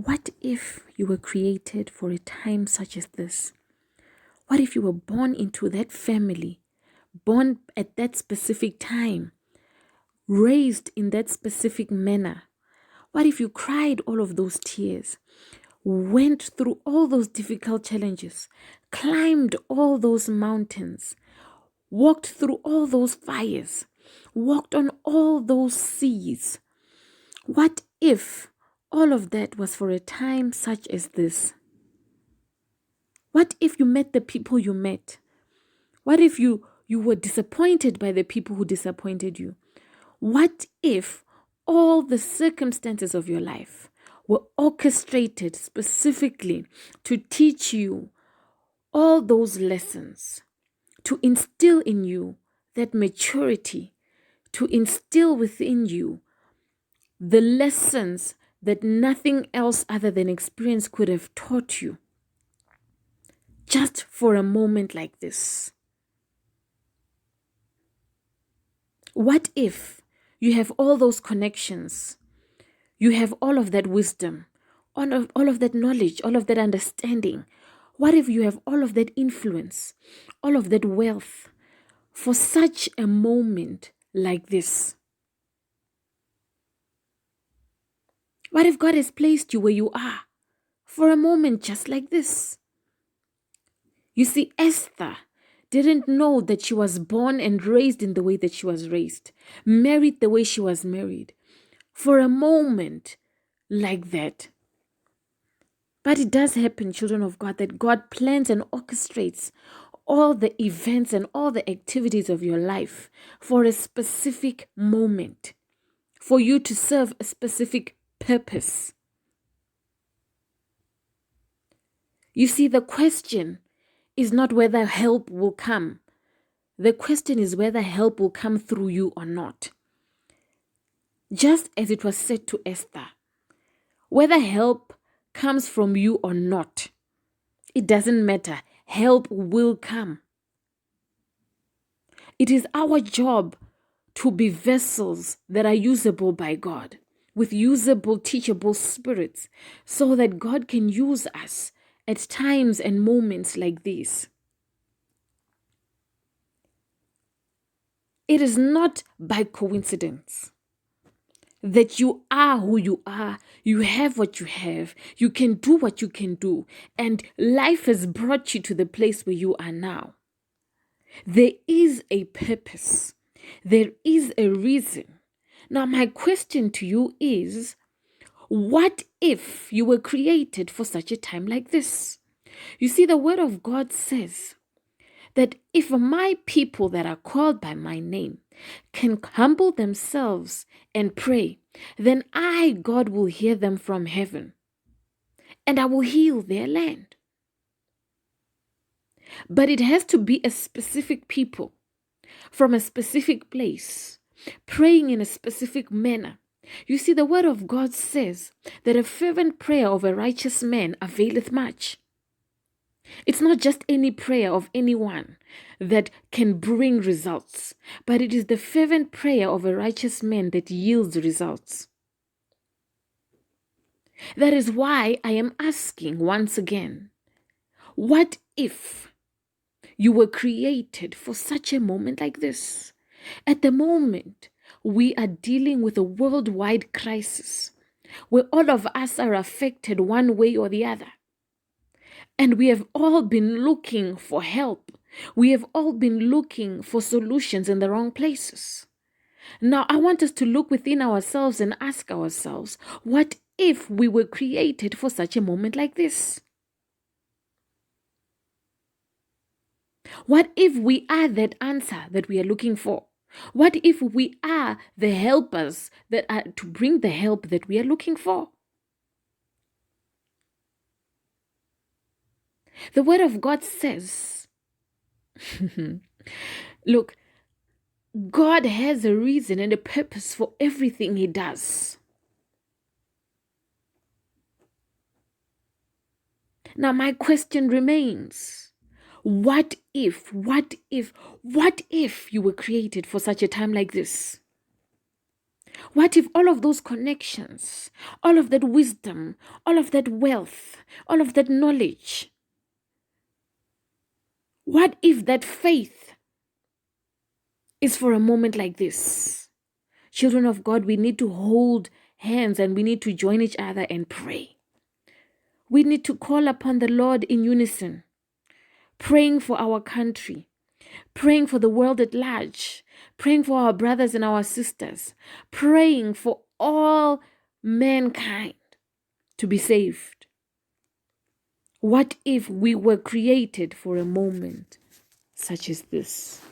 What if you were created for a time such as this? What if you were born into that family, born at that specific time, raised in that specific manner? What if you cried all of those tears, went through all those difficult challenges, climbed all those mountains, walked through all those fires, walked on all those seas? What if all of that was for a time such as this? What if you met the people you met? What if you were disappointed by the people who disappointed you? What if all the circumstances of your life were orchestrated specifically to teach you all those lessons, to instill in you that maturity, to instill within you the lessons that nothing else other than experience could have taught you, just for a moment like this? What if you have all those connections, you have all of that wisdom, all of that knowledge, all of that understanding? What if you have all of that influence, all of that wealth for such a moment like this? What if God has placed you where you are for a moment just like this? You see, Esther didn't know that she was born and raised in the way that she was raised, married the way she was married, for a moment like that. But it does happen, children of God, that God plans and orchestrates all the events and all the activities of your life for a specific moment, for you to serve a specific purpose. You see, the question is not whether help will come. The question is whether help will come through you or not. Just as it was said to Esther, whether help comes from you or not, it doesn't matter. Help will come. It is our job to be vessels that are usable by God, with usable, teachable spirits, so that God can use us at times and moments like these. It is not by coincidence that you are who you are, you have what you have, you can do what you can do, and life has brought you to the place where you are now. There is a purpose. There is a reason. Now, my question to you is, what if you were created for such a time like this? You see, the word of God says that if my people that are called by my name can humble themselves and pray, then I, God, will hear them from heaven and I will heal their land. But it has to be a specific people from a specific place, praying in a specific manner. You see, the word of God says that a fervent prayer of a righteous man availeth much. It's not just any prayer of anyone that can bring results, but it is the fervent prayer of a righteous man that yields results. That is why I am asking once again, what if you were created for such a moment like this? At the moment, we are dealing with a worldwide crisis where all of us are affected one way or the other. And we have all been looking for help. We have all been looking for solutions in the wrong places. Now, I want us to look within ourselves and ask ourselves, what if we were created for such a moment like this? What if we are that answer that we are looking for? What if we are the helpers that are to bring the help that we are looking for? The word of God says, look, God has a reason and a purpose for everything he does. Now, my question remains, what if you were created for such a time like this? What if all of those connections, all of that wisdom, all of that wealth, all of that knowledge, what if that faith is for a moment like this? Children of God, we need to hold hands and we need to join each other and pray. We need to call upon the Lord in unison, praying for our country, praying for the world at large, praying for our brothers and our sisters, praying for all mankind to be saved. What if we were created for a moment such as this?